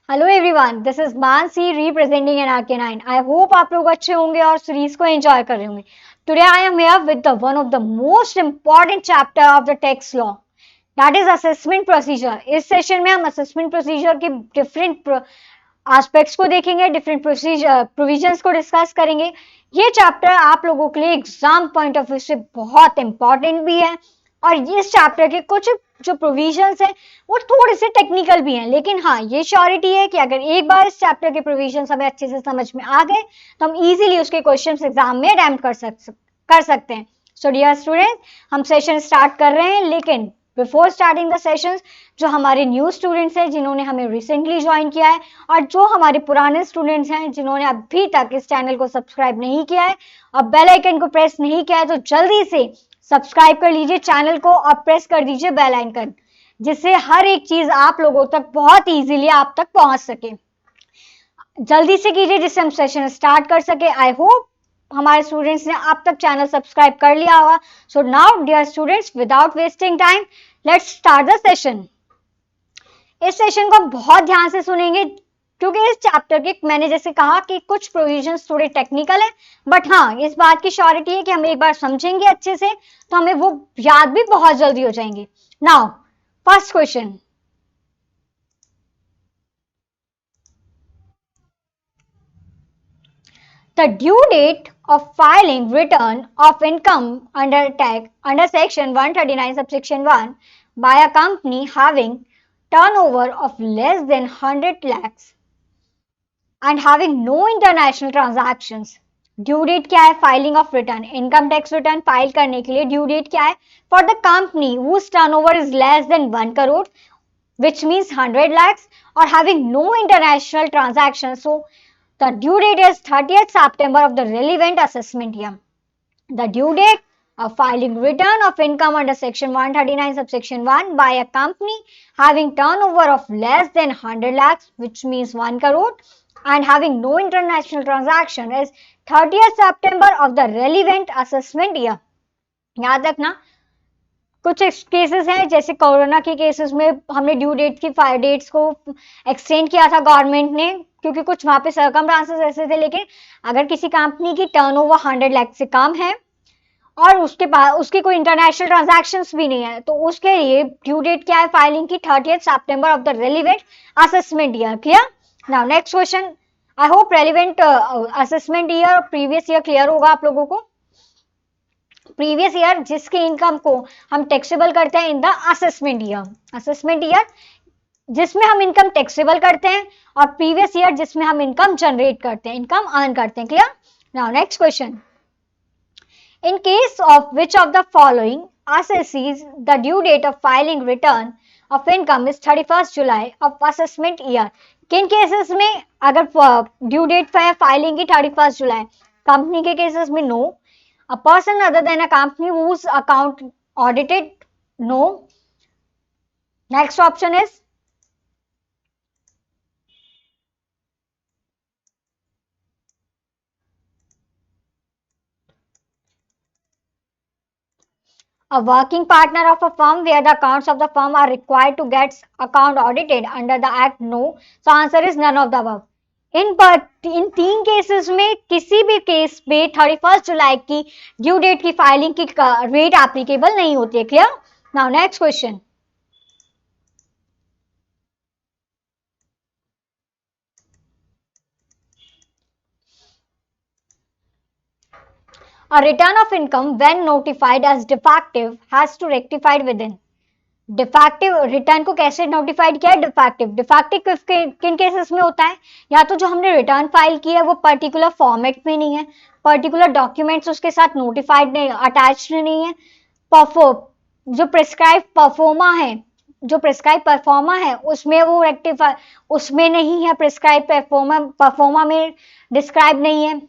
Hello everyone, this is Mansi representing NRK9। I hope आप लोग अच्छे होंगे और सीरीज को एंजॉय कर रहे होंगे। Today I am here with the one of the most important chapter of the text law, that is assessment procedure. इस सेशन में हम असेसमेंट प्रोसीजर के डिफरेंट एस्पेक्ट्स को देखेंगे, डिफरेंट प्रोसीजर प्रोविजंस को डिस्कस करेंगे। ये चैप्टर आप लोगों के लिए एग्जाम पॉइंट ऑफ व्यू से बहुत इंपॉर्टेंट भी है और इस चैप्टर के कुछ जो प्रोविजंस हैं वो थोड़े से टेक्निकल भी हैं, लेकिन हाँ ये श्योरिटी है कि अगर एक बार इस चैप्टर के प्रोविजंस हमें अच्छे से समझ में आ गए तो हम इजीली उसके क्वेश्चंस एग्जाम में अटेम्प्ट कर सकते हैं। सो डियर स्टूडेंट्स, हम सेशन स्टार्ट कर रहे हैं, लेकिन बिफोर स्टार्टिंग द सेशंस जो हमारे न्यू स्टूडेंट्स हैं जिन्होंने हमें रिसेंटली ज्वाइन किया है और जो हमारे पुराने स्टूडेंट्स हैं जिन्होंने अभी तक इस चैनल को सब्सक्राइब नहीं किया है और बेल आइकन को प्रेस नहीं किया है, तो जल्दी से सब्सक्राइब कर लीजिए चैनल को और प्रेस कर दीजिए बेल आइकन, जिससे हर एक चीज आप लोगों तक बहुत इजीली आप तक पहुंच सके। जल्दी से कीजिए जिससे हम सेशन स्टार्ट कर सके। आई होप हमारे स्टूडेंट्स ने अब तक चैनल सब्सक्राइब कर लिया होगा। So now dear students, without wasting time let's start the session. इस सेशन को बहुत ध्यान से सुनेंगे क्योंकि इस चैप्टर के मैंने जैसे कहा कि कुछ प्रोविजंस थोड़े टेक्निकल है, बट हाँ इस बात की श्योरिटी है कि हम एक बार समझेंगे अच्छे से तो हमें वो याद भी बहुत जल्दी हो जाएंगे। Now first question, the due date of filing return of income under section 139 subsection 1 by a company having turnover of less than 100 lakhs and having no international transactions। Due date क्या है? Filing of return, income tax return file करने के लिए due date क्या है? For the company whose turnover is less than 1 crore, which means 100 lakhs, or having no international transactions. So the due date is 30th September of the relevant assessment year. The due date of filing return of income under section 139 subsection 1 by a company having turnover of less than 100 lakhs, which means 1 crore, and having no international transaction is 30th September of the relevant assessment year. याद रखना, कुछ cases हैं जैसे corona के cases में हमने due date की dates को एक्सटेंड किया था गवर्नमेंट ने, क्योंकि कुछ वहां पे सर्कमस्टांसेस ऐसे थे। लेकिन अगर किसी कंपनी की टर्नओवर 100 लाख से कम है और उसके पास उसकी कोई इंटरनेशनल ट्रांजैक्शंस भी नहीं है तो उसके लिए ड्यू डेट क्या है फाइलिंग की? 30th September of the relevant assessment year. Clear? Now next question. I hope relevant assessment year और प्रीवियस ईयर क्लियर होगा आप लोगों को। प्रीवियस ईयर जिसके इनकम को हम टैक्सेबल करते हैं in the assessment year, assessment year जिसमें हम इनकम टैक्सेबल करते हैं और प्रीवियस ईयर जिसमें हम इनकम जनरेट करते हैं, इनकम अर्न करते हैं। Clear? Now next question, in case of which of the following assessees the due date of filing return of income is 31st July of assessment year। किन cases में अगर due date है filing की 31st जुलाई? Company के cases में no, a person other than a company whose account audited, no। Next option is a working partner of a firm where the accounts of the firm are required to get account audited under the act, no। So answer is none of the above। इन तीन cases में किसी भी case में 31st जुलाई की due date की filing की rate applicable नहीं होती है। Clear? Now next question, a return of income when notified as defective has to rectified within। Defective return को कैसे नोटिफाइड किया है? डिफेक्टिव किन केसेस में होता है? या तो जो हमने रिटर्न फाइल की है वो पर्टिकुलर फॉर्मेट में नहीं है, पर्टिकुलर डॉक्यूमेंट्स उसके साथ नोटिफाइड नहीं, अटैच्ड नहीं है, जो प्रिस्क्राइब परफॉर्मा है उसमें वो रेक्टिफाई उसमें नहीं है, प्रिस्क्राइब परफॉर्मा में डिस्क्राइब नहीं है।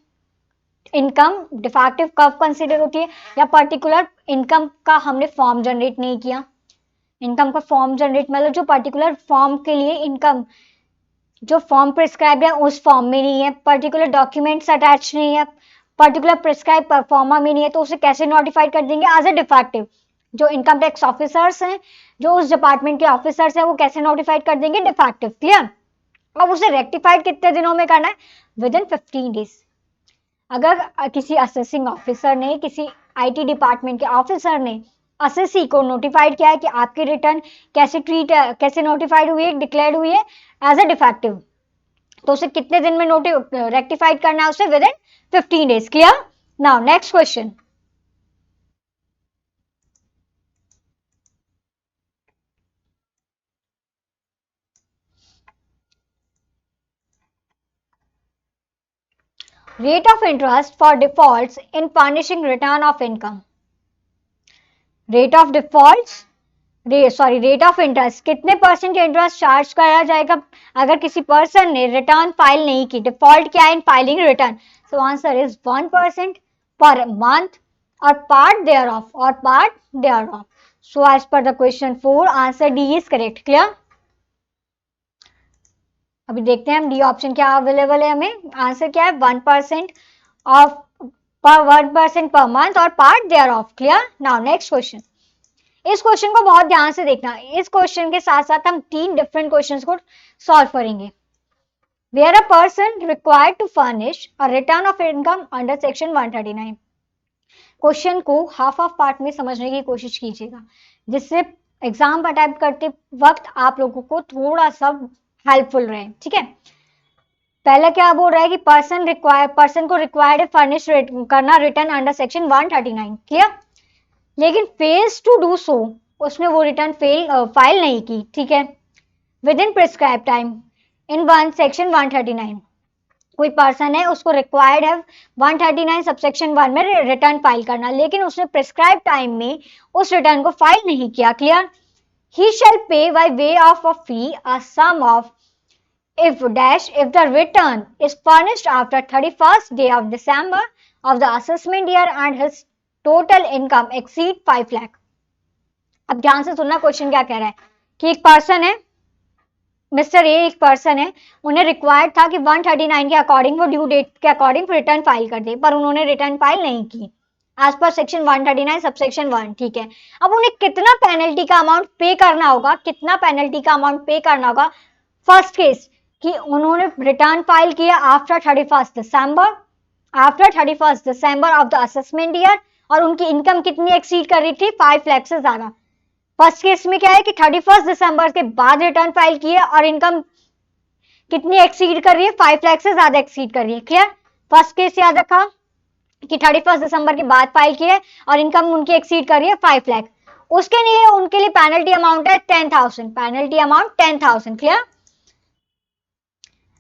इनकम डिफेक्टिव कब कंसिडर होती है? या पर्टिकुलर इनकम का हमने फॉर्म जनरेट नहीं किया। इनकम का फॉर्म जनरेट मतलब जो पर्टिकुलर फॉर्म के लिए इनकम जो फॉर्म प्रिस्क्राइब है उस फॉर्म में नहीं है, पर्टिकुलर डॉक्यूमेंट्स अटैच नहीं है, पर्टिकुलर प्रिस्क्राइब परफॉर्मा में नहीं है, तो उसे कैसे नोटिफाइड कर देंगे? As a defective. जो इनकम टैक्स ऑफिसर्स हैं, जो उस डिपार्टमेंट के ऑफिसर्स हैं, वो कैसे नोटिफाइड कर देंगे? डिफेक्टिव। क्लियर? अब उसे रेक्टिफाइड कितने दिनों में करना है? With in 15 days. अगर किसी असेसिंग ऑफिसर ने, किसी आईटी डिपार्टमेंट के ऑफिसर ने असेसी को नोटिफाइड किया है कि आपकी रिटर्न कैसे नोटिफाइड हुई है, डिक्लेयर्ड हुई है एज अ डिफेक्टिव, तो उसे कितने दिन में रेक्टिफाइड करना है? उसे with in 15 days. Clear? Now next question. Rate of interest for defaults in furnishing return of income. Rate of defaults, rate of interest, कितने परसेंट का इंटरेस्ट चार्ज करा जाएगा अगर किसी पर्सन ने रिटर्न फाइल नहीं की? डिफॉल्ट क्या है in filing return? So answer is 1% पर मंथ और part there of. So as per the question 4 answer D is correct. Clear? अभी देखते हैं हम डी ऑप्शन क्या अवेलेबल है हमें। आंसर क्या है? 1% ऑफ पर 1% पर मंथ और part there of. Clear? Now next question. इस क्वेश्चन को बहुत ध्यान से देखना। इस क्वेश्चन के साथ साथ हम 3 डिफरेंट क्वेश्चंस को सॉल्व करेंगे। Where a person required to furnish a return of income under section 139। Question को हाफ ऑफ पार्ट में समझने की कोशिश कीजिएगा, जिससे एग्जाम अटेम्प्ट करते वक्त आप लोगों को थोड़ा सा हेल्पफुल रहे। ठीक है? पहले क्या बोल रहा है कि पर्सन को रिक्वायर्ड फर्निश करना रिटर्न अंडर सेक्शन 139। क्लियर? लेकिन फेल्स टू डू सो, उसने वो रिटर्न फाइल नहीं की। ठीक है? With in prescribe time in section 139। कोई पर्सन है, उसको रिक्वायर्ड है 139 सबसेक्शन 1 में रिटर्न फाइल करना, लेकिन उसने प्रिस्क्राइब टाइम में उस रिटर्न को फाइल नहीं किया। Clear? He shall pay by way of a fee a sum of if the return is furnished after 31st day of December of the assessment year and his total income exceed 5 lakh। अब ध्यान से सुनना, question क्या कह रहा है कि एक पर्सन है, मिस्टर ए एक पर्सन है, उन्हें रिक्वायर्ड था कि 139 के अकॉर्डिंग वो ड्यू डेट के अकॉर्डिंग रिटर्न फाइल कर दे, पर उन्होंने रिटर्न फाइल नहीं की एज पर सेक्शन 139 सबसेक्शन 1। ठीक है? अब उन्हें कितना पेनल्टी का अमाउंट पे करना होगा? फर्स्ट केस कि उन्होंने रिटर्न फाइल किया after 31 December of the assessment year, और उनकी इनकम कितनी एक्सीड कर रही थी? 5 लाख से ज्यादा। फर्स्ट केस में क्या है कि 31 दिसंबर के बाद रिटर्न फाइल किए और इनकम कितनी एक्सीड कर रही है? 5 लाख से ज्यादा एक्सीड कर रही है। क्लियर? फर्स्ट केस याद रखा कि 31 दिसंबर के बाद फाइल किए और इनकम उनकी एक्सीड कर रही है 5 लाख। उसके लिए उनके लिए पेनल्टी अमाउंट है 10,000। Penalty amount 10,000। क्लियर?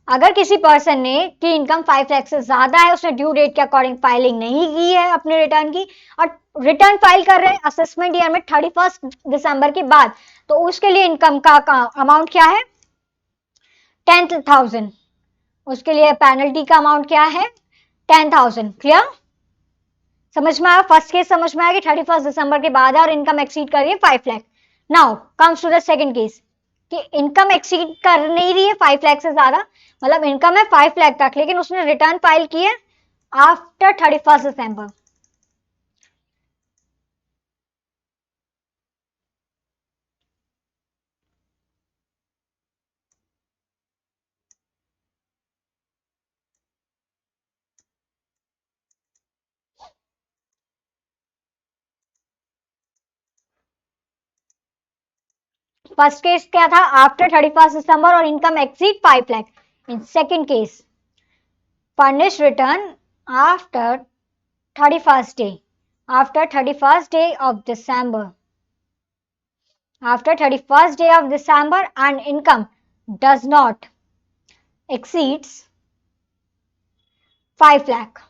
अगर किसी पर्सन ने की इनकम 5 लाख से ज्यादा है, उसने ड्यू डेट के अकॉर्डिंग फाइलिंग नहीं की है अपने रिटर्न की, और रिटर्न फाइल कर रहे हैं असेसमेंट ईयर में 31 दिसंबर के बाद, तो उसके लिए इनकम का अमाउंट क्या है? 10,000। उसके लिए पेनल्टी का अमाउंट क्या है? 10,000। क्लियर? समझ में आया? फर्स्ट केस समझ में आया कि 31 दिसंबर के बाद है और इनकम एक्सीड कर रही है 5 lakh. Now comes to the second case कि इनकम एक्सीड कर नहीं रही है 5 लाख से ज्यादा, मतलब इनकम है 5 लाख तक, लेकिन उसने रिटर्न फाइल की है आफ्टर 31 दिसंबर। फर्स्ट केस क्या था? आफ्टर 31 दिसंबर और income exceed 5 lakh. In second case furnish return after 31st day, of December, after 31st day of December and income does not exceeds 5 lakh।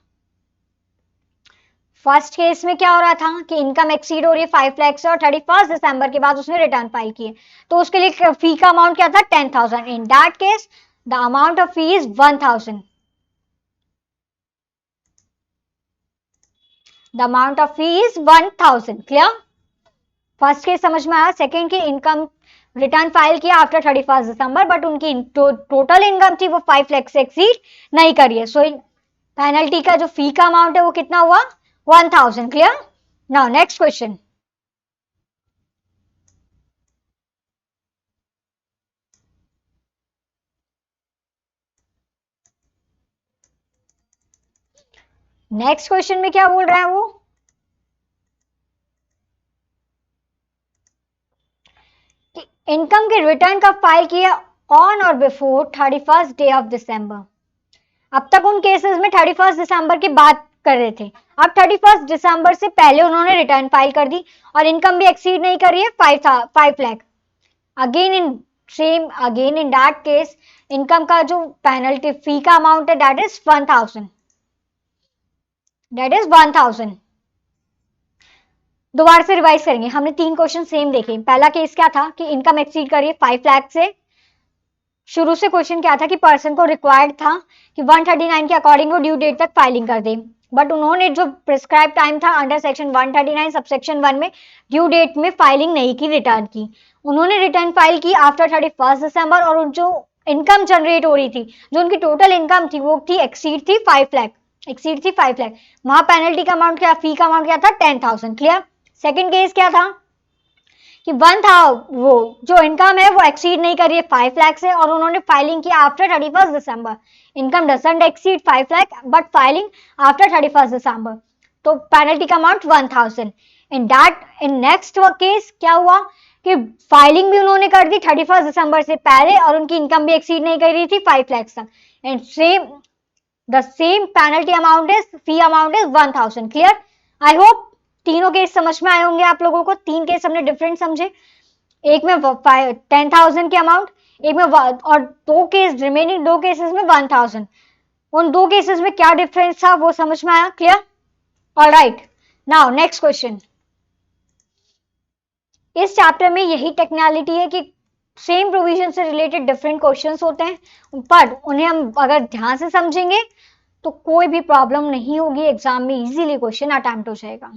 First case में क्या हो रहा था कि इनकम एक्सीड हो रही है 5 लाख से और 31 दिसंबर के बाद उसने रिटर्न फाइल किए, तो उसके लिए फी का अमाउंट क्या था? 10,000। In that case the amount of fee is 1,000। The amount of fee is 1,000। Clear? First case समझ में आया? सेकेंड की इनकम रिटर्न फाइल किया आफ्टर 31 दिसंबर, बट उनकी टोटल इनकम थी वो 5 लाख से एक्सीड नहीं करिए, सो पेनल्टी का जो फी का अमाउंट है वो कितना हुआ? 1,000। Clear? Now next question. Next question में क्या बोल रहा है वो, कि इनकम के रिटर्न का फाइल किया ऑन और before 31st day of December. अब तक उन केसेस में 31st दिसंबर की बात कर रहे थे, अब 31st दिसंबर से पहले उन्होंने रिटर्न फाइल कर दी और इनकम भी एक्सीड नहीं कर रही है 5 lakh. Again in that case income का जो पेनल्टी फी का अमाउंट है दैट इज 1000, दैट इज 1000। दोबारा से रिवाइज करेंगे, हमने 3 क्वेश्चन सेम देखे। पहला केस क्या था कि इनकम एक्सीड करिए 5 लाख से। शुरू से क्वेश्चन क्या था कि पर्सन को रिक्वायर्ड था कि 139 के अकॉर्डिंग वो ड्यू डेट तक फाइलिंग कर दे, बट उन्होंने जो प्रिस्क्राइब टाइम था अंडर सेक्शन 139 सबसेक्शन 1 में ड्यू डेट में फाइलिंग नहीं की, रिटर्न की। उन्होंने रिटर्न फाइल की आफ्टर 31st दिसंबर और जो इनकम जनरेट हो रही थी, जो उनकी टोटल इनकम थी वो थी एक्सीड थी 5 लाख, एक्सीड थी 5 लाख। वहां पेनल्टी का अमाउंट क्या, फी का अमाउंट क्या था 10,000। क्लियर। सेकेंड केस क्या था कि वन था वो जो इनकम है वो एक्सीड नहीं कर रही है 5 लाख से और उन्होंने फाइलिंग की after 31st December. Income doesn't exceed 5 lakh but filing after 31st दिसंबर, तो पेनल्टी का अमाउंट 1000। इन नेक्स्ट केस क्या हुआ कि फाइलिंग भी उन्होंने कर दी 31st दिसंबर से पहले और उनकी इनकम भी एक्सीड नहीं कर रही थी 5 लाख तक, and same the same penalty amount is, fee amount is 1000। Clear. I hope तीनों केस समझ में आए होंगे आप लोगों को। 3 केस हमने डिफरेंट समझे, एक में 10,000 के अमाउंट, एक में और 2 केस, रिमेनिंग 2 केसेस में 1000। उन 2 केसेस में क्या डिफरेंस था वो समझ में आया। Clear. Alright, now next question. इस चैप्टर में यही टेक्निकलिटी है कि सेम प्रोविजन से रिलेटेड डिफरेंट क्वेश्चंस होते हैं, पर उन्हें हम अगर ध्यान से समझेंगे तो कोई भी प्रॉब्लम नहीं होगी, एग्जाम में इजीली क्वेश्चन अटेम्प्ट हो जाएगा।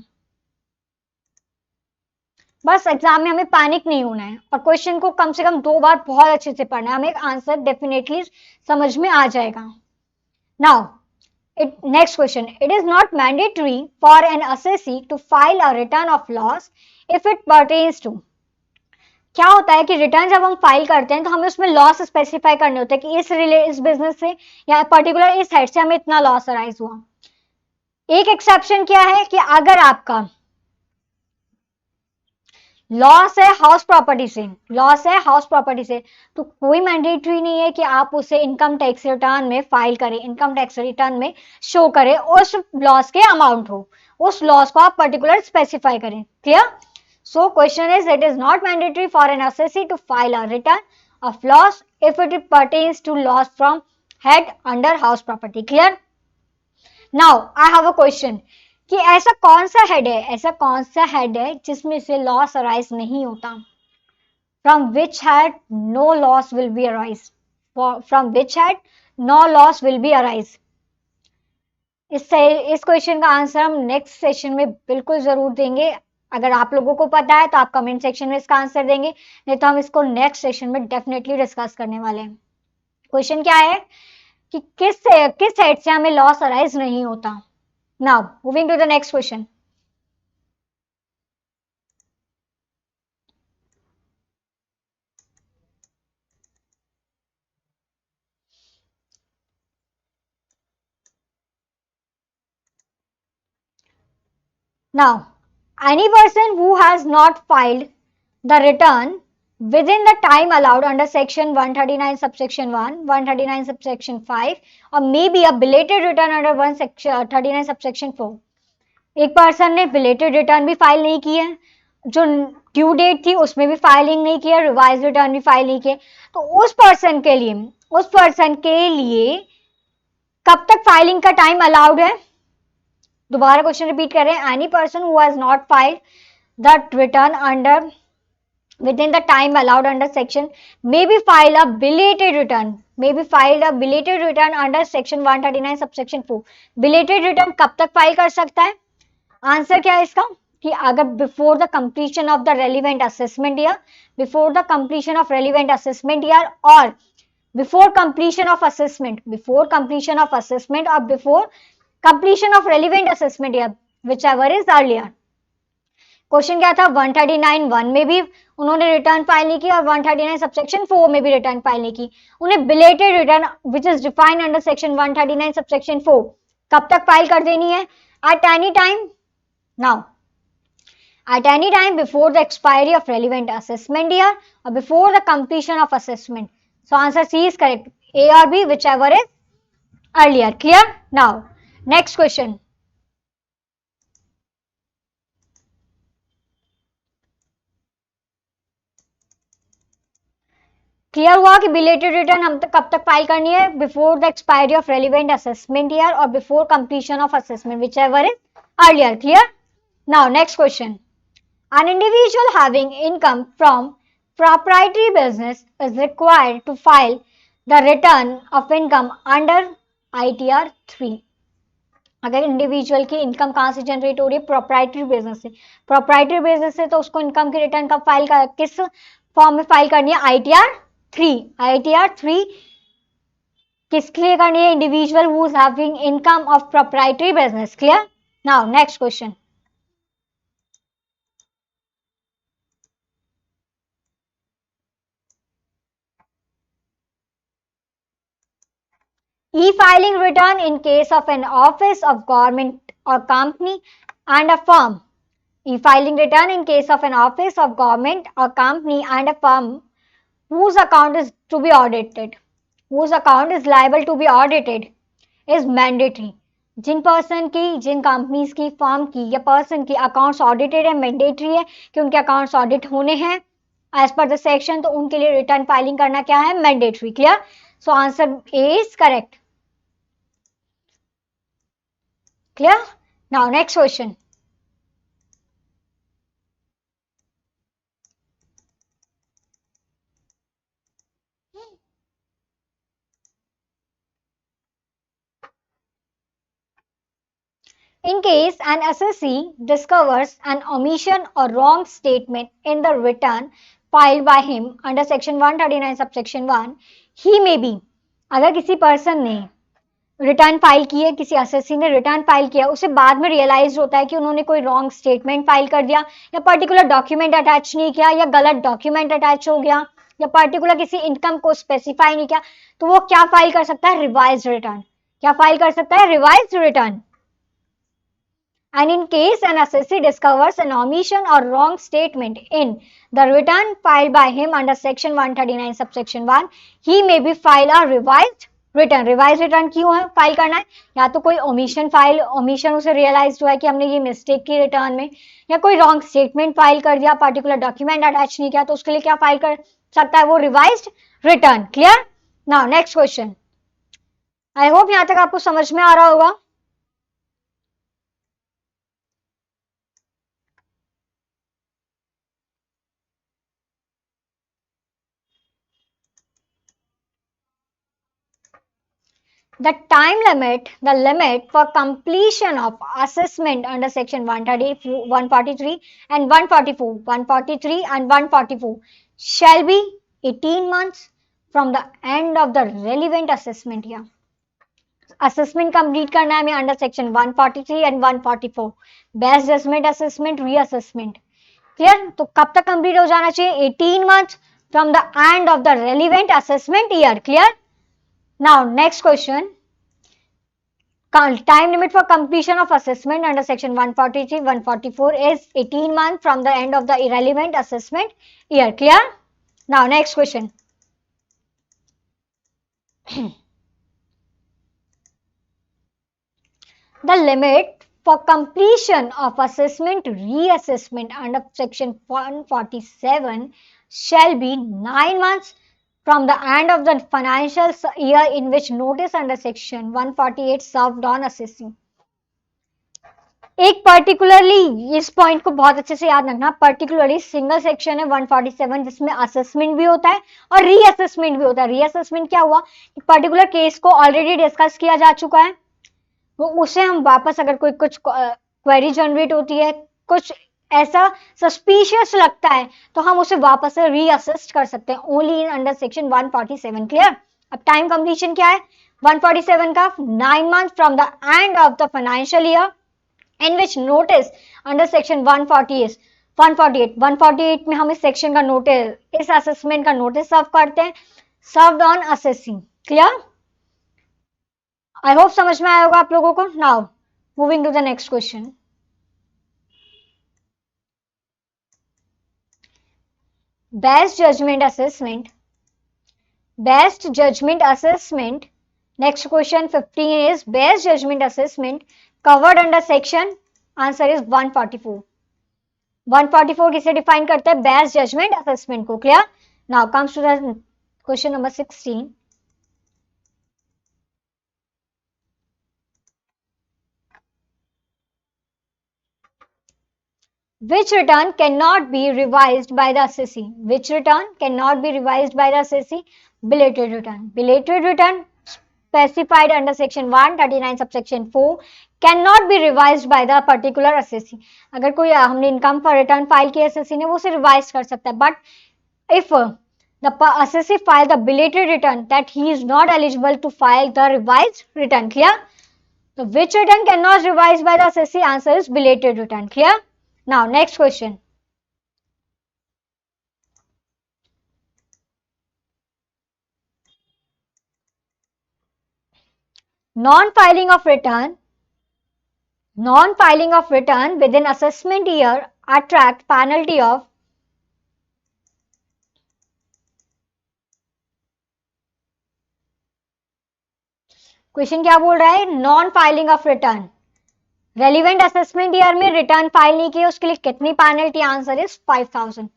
बस एग्जाम में हमें पैनिक नहीं होना है और क्वेश्चन को कम से कम 2 बार बहुत अच्छे से पढ़ना है, हमें आंसर डेफिनेटली समझ में आ जाएगा। Now next question, it is not mandatory for an assessee to file a return of loss if it pertains to. क्या होता है कि रिटर्न जब हम फाइल करते हैं तो हमें उसमें लॉस स्पेसिफाई करने होते हैं कि इस बिजनेस से या पर्टिकुलर इस हेड से हमें इतना लॉस अराइज हुआ। एक एक्सेप्शन क्या है कि अगर आपका लॉस है हाउस प्रॉपर्टी से, लॉस है हाउस प्रॉपर्टी से, तो कोई मैंडेटरी नहीं है कि आप उसे इनकम टैक्स रिटर्न में फाइल करें, इनकम टैक्स रिटर्न में शो करें, उस लॉस के अमाउंट हो, उस लॉस को आप पर्टिकुलर स्पेसिफाई करें। Clear. So question is, it is not mandatory for an assessee to file a return of loss if it pertains to loss from head under house property. Clear. Now I have a question कि ऐसा कौन सा head है, ऐसा कौन सा head है जिसमें से लॉस अराइज नहीं होता, from which head no loss will be arise, from which head no loss will be arise. इस क्वेश्चन का आंसर हम नेक्स्ट सेशन में बिल्कुल जरूर देंगे। अगर आप लोगों को पता है तो आप कमेंट सेक्शन में इसका आंसर देंगे, नहीं तो हम इसको नेक्स्ट सेशन में डेफिनेटली डिस्कस करने वाले हैं। क्वेश्चन क्या है कि किस हेड से हमें लॉस अराइज नहीं होता। Now moving to the next question. Now, any person who has not filed the return within the time allowed under section 139 subsection 1, 139 subsection 5 or maybe a belated return under 139 subsection 4. एक person ने belated return भी file नहीं की है, जो due date थी उसमें भी फाइलिंग नहीं किया, रिवाइज रिटर्न भी फाइल नहीं किया, तो उस पर्सन के लिए कब तक फाइलिंग का टाइम अलाउड है। दोबारा क्वेश्चन रिपीट कर रहे हैं, any person who has not filed the return under within the time allowed under section may be filed a belated return, may be filed a belated return under section 139 subsection 4. belated return कब तक file कर सकता है। Answer क्या है इसका कि अगर before the completion of the relevant assessment year, before the completion of relevant assessment year और before completion of assessment, before completion of assessment और before completion of relevant assessment year, whichever is earlier. Question क्या था, 139(1) में भी उन्होंने return file नहीं की और 139 सबसेक्शन 4 में भी रिटर्न फाइल नहीं की। उन्हें belated return which is defined under section 139 subsection 4 कब तक फाइल कर देनी है? At any time. Now, at any time before the expiry of relevant assessment year or before the completion of assessment. So answer C is correct. A or B, whichever is earlier. Clear? Now, next question. Clear हुआ कि belated return हम तक कब तक file करनी है? Before the expiry of relevant assessment year और before completion of assessment, whichever is earlier. Clear? Now next question. An individual having income from proprietary business is required to file the return of income under ITR 3. अगर individual की income कहाँ से generate हो रही है? Proprietary business से. Proprietary business से तो उसको इनकम की रिटर्न कब फाइल कर, किस फॉर्म में फाइल करनी है? ITR 3. ITR 3 किसके लिए करनी है? Individual who is having income of proprietary business. Clear? Now next question. E-filing return in case of an office of government or company and a firm. E-filing return in case of an office of government or company and a firm whose account is to be audited, whose account is liable to be audited, is mandatory. जिन person की, जिन companies की, firm की या person की accounts audited है, mandatory है कि उनके अकाउंट्स ऑडिट होने हैं एज पर द सेक्शन, तो उनके लिए रिटर्न फाइलिंग करना क्या है? Mandatory. Clear? So answer A is correct. Clear? Now next question. In case an assessee discovers an omission or wrong statement in the return filed by him under section 139 subsection 1, he may be. अगर किसी person ने return file की है, किसी assessee ने return file किया, उसे बाद में रियलाइज होता है कि उन्होंने कोई रॉन्ग स्टेटमेंट फाइल कर दिया या पर्टिकुलर डॉक्यूमेंट अटैच नहीं किया या गलत डॉक्यूमेंट अटैच हो गया या पर्टिकुलर किसी इनकम को स्पेसिफाई नहीं किया, तो वो क्या फाइल कर सकता है? Revise return. क्या फाइल कर सकता है? Revise return. And in case an assessee discovers an omission or wrong statement in the return filed by him under section 139 subsection 1, he may be file a revised return. Revise return क्यों है file करना है? या तो कोई omission file, omission उसे realise हुआ है कि हमने ये मिस्टेक की रिटर्न में, या कोई रॉन्ग स्टेटमेंट फाइल कर दिया, पर्टिकुलर डॉक्यूमेंट अटैच नहीं किया, तो उसके लिए क्या फाइल कर सकता है? वो revised return. Clear? Now next question. I hope यहां तक आपको समझ में आ रहा होगा. The limit for completion of assessment under section 130, 143 and 144, 143 and 144 shall be 18 months from the end of the relevant assessment year. Assessment complete करना है हमें under section 143 and 144. Best judgment assessment, reassessment. Clear? तो कब तक complete हो जाना चाहिए? 18 months from the end of the relevant assessment year. Clear? Now, next question. Time limit for completion of assessment under section 143, 144 is 18 months from the end of the irrelevant assessment year. Clear? Now, next question. The limit for completion of assessment reassessment under section 147 shall be 9 months from the end of the financial year in which notice under section 148 served on assessing. एक particularly इस point को बहुत अच्छे से याद रखना, particularly single section है 147 जिसमें असेसमेंट भी होता है और रीअसेसमेंट भी होता है. रीअसेसमेंट क्या हुआ? पर्टिकुलर केस को ऑलरेडी डिस्कस किया जा चुका है, वो उसे हम वापस, अगर कोई कुछ क्वेरी जनरेट होती है, कुछ ऐसा सस्पिशियस लगता है, तो हम उसे वापस से रीअसेस्ट कर सकते हैं only in under section 147. Clear? अब टाइम कंप्लीशन क्या है 147 का? 9 month from the end of the financial year in which notice under section 148 में हम इस सेक्शन का नोटिस, इस असेसमेंट का नोटिस सर्व करते हैं, served on assessing. Clear? I hope समझ में आया होगा आप लोगों को. Now moving to the next question. Best judgement assessment. Best judgement assessment. Next question 15 is best judgment assessment covered under section. Answer is 144. 144 किसे डिफाइन करता है? बेस्ट जजमेंट असेसमेंट को. Clear. Now comes to the question number 16. Which return cannot be revised by the assessee? Which return cannot be revised by the assessee? Belated return. Belated return specified under section 139 subsection 4 cannot be revised by the particular assessee. अगर कोई हमने income पर return file किया assessee ने, वो उसे revise कर सकता है. But if the assessee file the belated return, that he is not eligible to file the revised return. Clear? So which return cannot be revised by the assessee? Answer is belated return. Clear? Now next question. Non-filing of return. Non-filing of return within assessment year attract penalty of. Question क्या बोल रहा है? Non filing of return relevant assessment year में return file नहीं किया, उसके लिए कितनी पेनल्टी? Answer is 5000.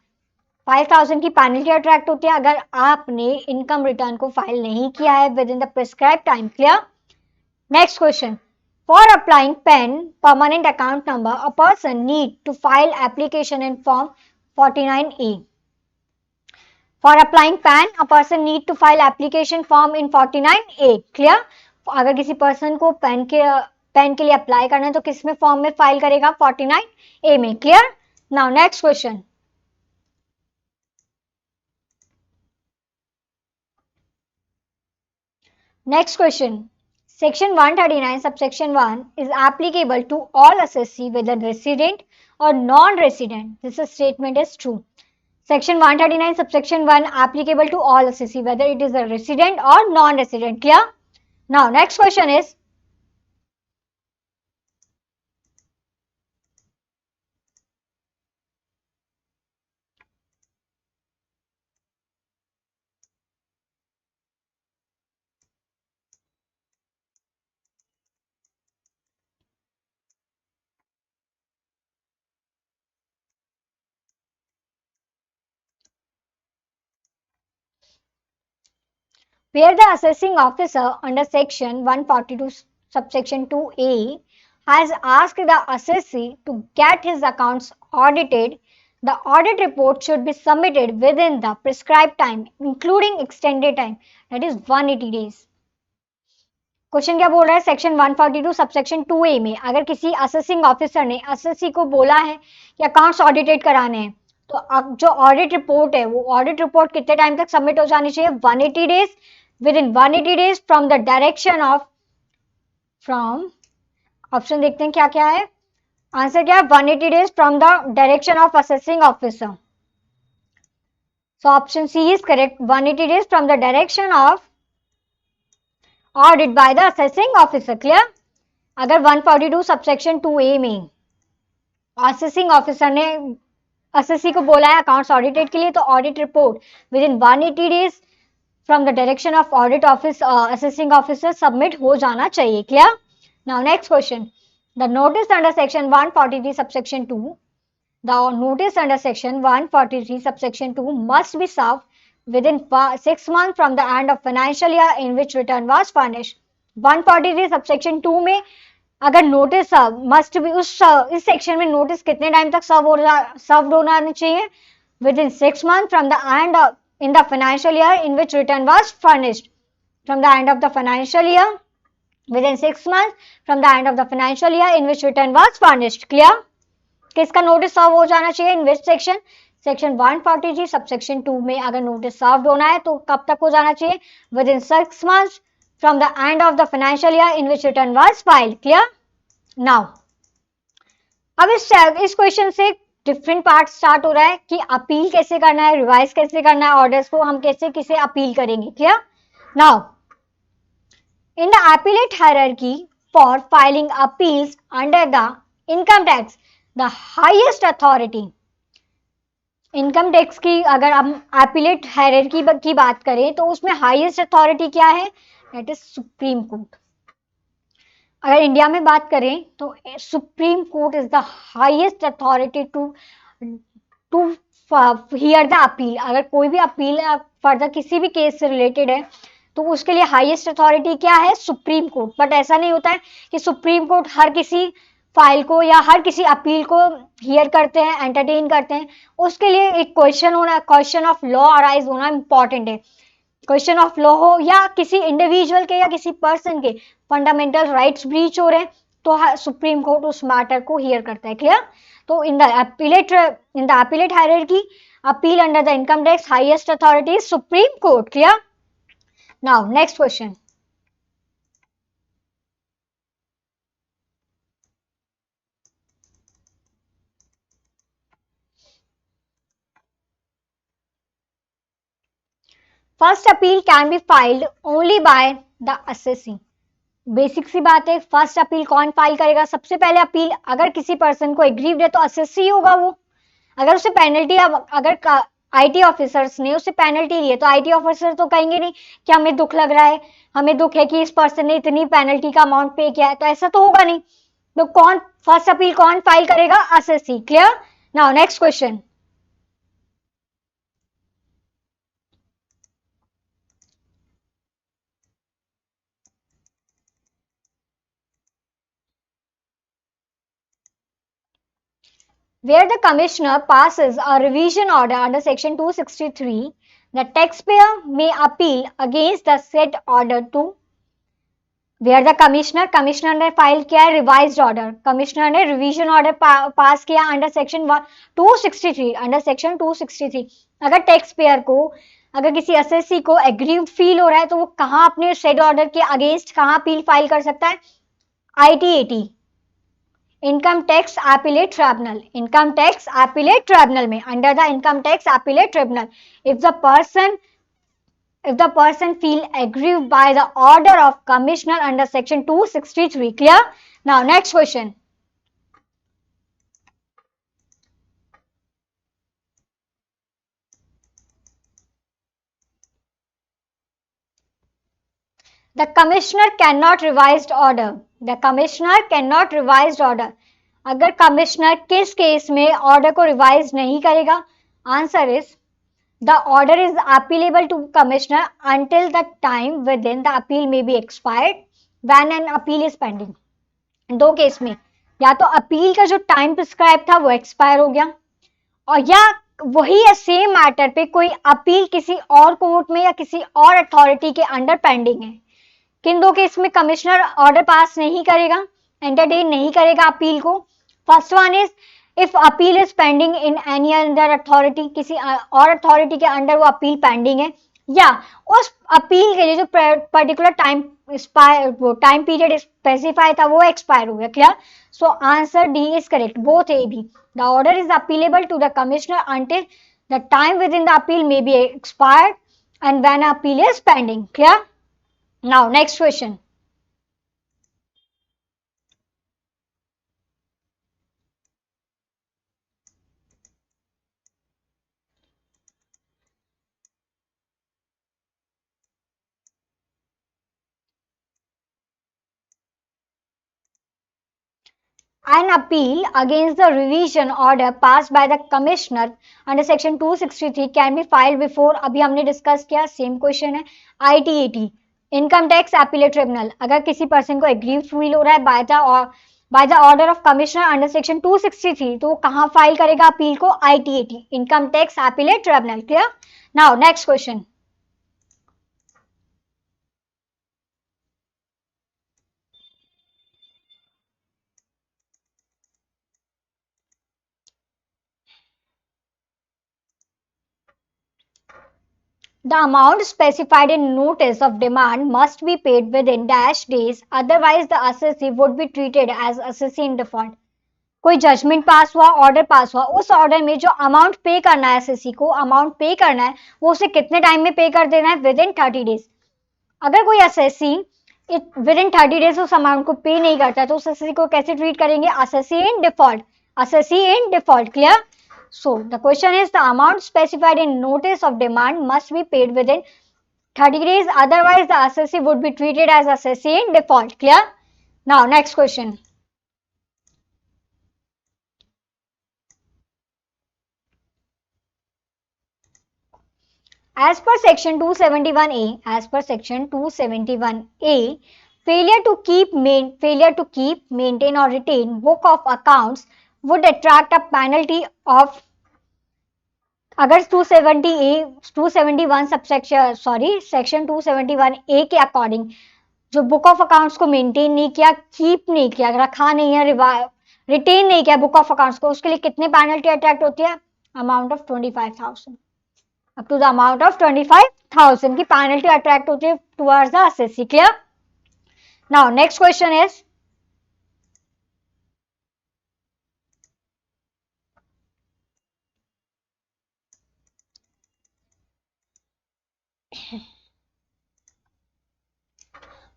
5000 की पेनल्टी अट्रैक्ट होती है अगर आपने इनकम रिटर्न को फाइल नहीं किया है within the prescribe time. Clear. Next question. For applying PAN permanent account number a person need to file application in form 49A. For applying PAN, a person need to file application form in 49A. Clear? अगर किसी person को pan के लिए apply करना है तो किस में फॉर्म में फाइल करेगा? 49A में. Clear. Now next question. Next question. Section 139 subsection 1 is applicable to all assessee whether resident or non-resident. This statement is true. Section 139 subsection 1 applicable to all assessee whether it is a resident or non-resident. Clear? Now next question is where the assessing officer under section 142 subsection 2A has asked the assessee to get his accounts audited, the audit report should be submitted within the prescribed time including extended time, that is 180 days. Question क्या बोल रहा है? Section 142 subsection 2A में अगर किसी assessing officer ने assessee को बोला है कि अकाउंट्स ऑडिटेड कराने हैं, तो अब जो ऑडिट रिपोर्ट है वो ऑडिट रिपोर्ट कितने टाइम तक सबमिट हो जानी चाहिए? 180 days. Within 180 days from the direction of, from, option देखते हैं क्या क्या है. आंसर क्या है? 180 days from the direction of assessing officer. So option C is correct. 180 days from the direction of audit by the assessing officer. Clear. अगर 142 subsection 2A में assessing officer ने असेसी को बोला है अकाउंट्स ऑडिटेड के लिए, तो audit report within 180 days from the direction of audit office assessing officer submit हो जाना चाहिए. Clear. Now next question. The notice under section 143 subsection 2, the notice under section 143 subsection 2 must be serve within 6 months from the end of financial year in which return was furnished. 143 subsection 2 में अगर notice must be, इस section में notice कितने time तक सर्व होना चाहिए? With in 6 months from the end of in the financial year in which return was furnished. From the end of the financial year, within 6 months from the end of the financial year in which return was furnished. Clear? किसका notice serve हो जाना चाहिए? इन which section? Section 143 subsection 2 में अगर notice serve होना है तो कब तक हो जाना चाहिए? With in 6 months from the end of the financial year in which return was filed. Clear. Now अब इस क्वेश्चन से डिफरेंट पार्ट स्टार्ट हो रहा है कि अपील कैसे करना है, रिवाइज कैसे करना है, ऑर्डर्स को हम कैसे किसे अपील करेंगे. Clear. Now In the appellate hierarchy for filing appeals under the income tax, the highest authority, income tax की अगर हम एपिलेट हायरार्की की बात करें तो उसमें हाईएस्ट अथॉरिटी क्या है? That is supreme court. अगर इंडिया में बात करें तो supreme court is the highest authority to to hear the appeal. अगर कोई भी अपील फर्दर किसी भी केस से रिलेटेड है तो उसके लिए हाईएस्ट अथॉरिटी क्या है? Supreme court. बट ऐसा नहीं होता है कि सुप्रीम कोर्ट हर किसी फाइल को या हर किसी अपील को हियर करते हैं, एंटरटेन करते हैं. उसके लिए एक क्वेश्चन होना, क्वेश्चन ऑफ लॉ अराइज होना इंपॉर्टेंट है. क्वेश्चन ऑफ लॉ हो या किसी इंडिविजुअल के या किसी पर्सन के फंडामेंटल राइट्स ब्रीच हो रहे हैं तो सुप्रीम कोर्ट उस मैटर को हियर करता है. क्लियर? तो in the appellate hierarchy appeal under the income tax highest authority is supreme court. Clear? Now next question. First appeal can be filed only by the assessee. Basic सी बात है. First appeal कौन file करेगा? सबसे पहले appeal अगर किसी person को एग्रीव्ड है तो असेसी होगा वो. अगर उसे पेनल्टी, अगर आईटी ऑफिसर्स ने उसे पेनल्टी दी है तो आईटी ऑफिसर तो कहेंगे नहीं कि हमें दुख लग रहा है, हमें दुख है कि इस पर्सन ने इतनी पेनल्टी का अमाउंट पे किया है, तो ऐसा तो होगा नहीं. तो कौन फर्स्ट अपील कौन फाइल करेगा? Assessee. Clear? Now next question. Where the commissioner passes a revision order under section 263, the taxpayer may appeal against the said order to where the commissioner ने फाइल किया है रिवाइज्ड ऑर्डर, कमिश्नर ने revision order pass किया under section 263, under section 263. अगर tax payer को, अगर किसी SSC को एग्रीव्ड फील हो रहा है तो वो कहाँ अपने सेड ऑर्डर के अगेंस्ट कहाँ अपील फाइल कर सकता है? ITAT, income tax appellate tribunal. Income tax appellate tribunal में, under the income tax appellate tribunal, if the person feel aggrieved by the order of commissioner under section 263. Clear? Now next question. The commissioner cannot revised order. The commissioner cannot revised order. अगर commissioner किस case में order को revise नहीं करेगा? Answer is the order is appealable to commissioner until the time within the appeal may be expired when an appeal is pending. दो case में, या तो अपील का जो टाइम प्रिस्क्राइब था वो एक्सपायर हो गया, और या वही सेम मैटर पे कोई अपील किसी और कोर्ट में या किसी और अथॉरिटी के अंडर पेंडिंग है. किन दो केस में कमिश्नर ऑर्डर पास नहीं करेगा, एंटरटेन नहीं करेगा अपील को? First one is if appeal is pending in any other authority, किसी और अथॉरिटी के अंडर वो अपील पेंडिंग है, या उस अपील के लिए जो पर्टिकुलर टाइम पीरियड स्पेसिफाई था वो एक्सपायर हो गया. Clear? So answer D is correct, both A B. The order is appealable to the commissioner until the time within the appeal may be expired and when appeal is pending. Clear? Now next question. An appeal against the revision order passed by the commissioner under section 263 can be filed before, अभी हमने discuss किया, same question है, ITAT, income tax appellate tribunal. अगर किसी person को aggrieve feel हो रहा है by the order of commissioner under section 263 तो कहाँ फाइल करेगा अपील को? ITAT, income tax appellate tribunal. Clear? Now next question. The amount specified in notice of demand must be paid within dash days, otherwise the assessee would be treated as assessee in default. कोई judgement पास हुआ, order pass हुआ, उस order में जो amount पे करना है SSC को, अमाउंट पे करना है वो उसे कितने टाइम में पे कर देना है? With in 30 days. अगर कोई SSC it with in 30 days उस अमाउंट को पे नहीं करता तो उस असेसी को कैसे ट्रीट करेंगे? Assessee in default, assessee in default, clear? So the question is the amount specified in notice of demand must be paid within 30 days, otherwise the assessee would be treated as assessee in default, clear? Now next question. As per section 271A, as per section 271A, failure to keep, maintain or retain book of accounts would attract a penalty of, अगर 271 subsection section 271A के according जो book of accounts को maintain नहीं किया, keep नहीं किया, रखा नहीं है, रिटेन नहीं किया बुक ऑफ अकाउंट्स को, उसके लिए कितने पेनल्टी अट्रैक्ट होती है? Amount of 25,000, up to the amount of 25,000 की पेनल्टी अट्रैक्ट होती है towards the assessee, clear? Now next question is,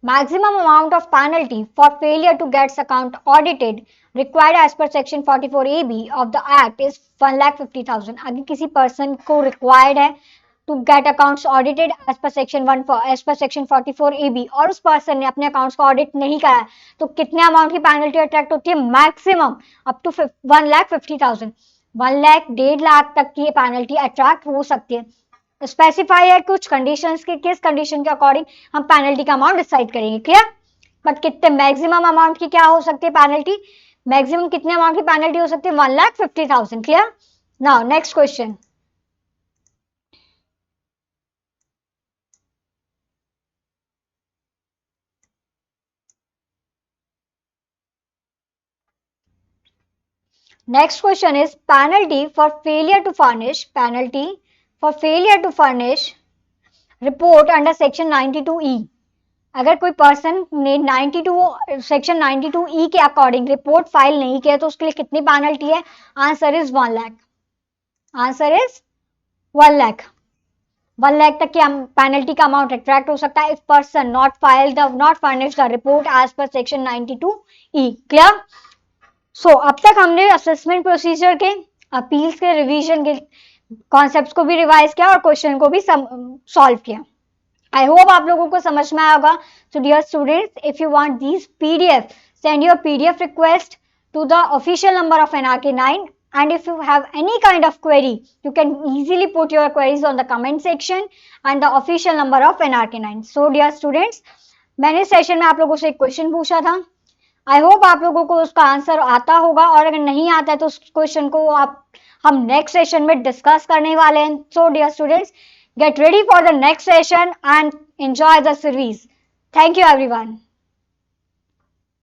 maximum amount of penalty for failure to get account audited required as per section 44AB of the act is 1,50,000. अगर किसी person को required है to get accounts audited as per section 44AB और उस person ने अपने accounts को audit नहीं कराया तो कितने अमाउंट की पेनल्टी अट्रैक्ट होती है? Maximum up to 1,50,000, 1 lakh 1.5 lakh तक की पेनल्टी अट्रैक्ट हो सकती है। स्पेसिफाई है कुछ कंडीशंस के, किस कंडीशन के अकॉर्डिंग हम पेनल्टी का अमाउंट डिसाइड करेंगे, क्लियर? बट कितने मैक्सिमम अमाउंट की क्या हो सकती है पेनल्टी? मैक्सिमम कितने अमाउंट की पेनल्टी हो सकती है? 1,50,000, clear? Now next question, next question is penalty for failure to furnish, penalty for failure to furnish report under section 92E. अगर कोई पर्सन ने 92 सेक्शन 92E के अकॉर्डिंग रिपोर्ट फाइल नहीं किया तो उसके लिए कितनी पेनल्टी है? Answer is 1 lakh, answer is 1 lakh, 1 lakh तक की पेनल्टी का अमाउंट अट्रैक्ट हो सकता है if person not furnish the report as per section 92E, clear? So अब तक हमने असेसमेंट प्रोसीजर के, अपील्स के, रिवीजन के कॉन्सेप्ट्स को भी रिवाइज किया और क्वेश्चन को भी सॉल्व किया। आई होप आप लोगों को समझ में आया होगा। So dear students, if you want these PDF, send your PDF request to the official number of NRK9, and if you have any kind of query you can easily put your queries on the comment section and the official number of NRK9. So dear students, मैंने session में आप लोगों से एक question पूछा था, I hope आप लोगों को उसका आंसर आता होगा और अगर नहीं आता है तो उस क्वेश्चन को हम नेक्स्ट सेशन में डिस्कस करने वाले हैं। So dear students, get ready for the next session and enjoy the series. Thank you everyone.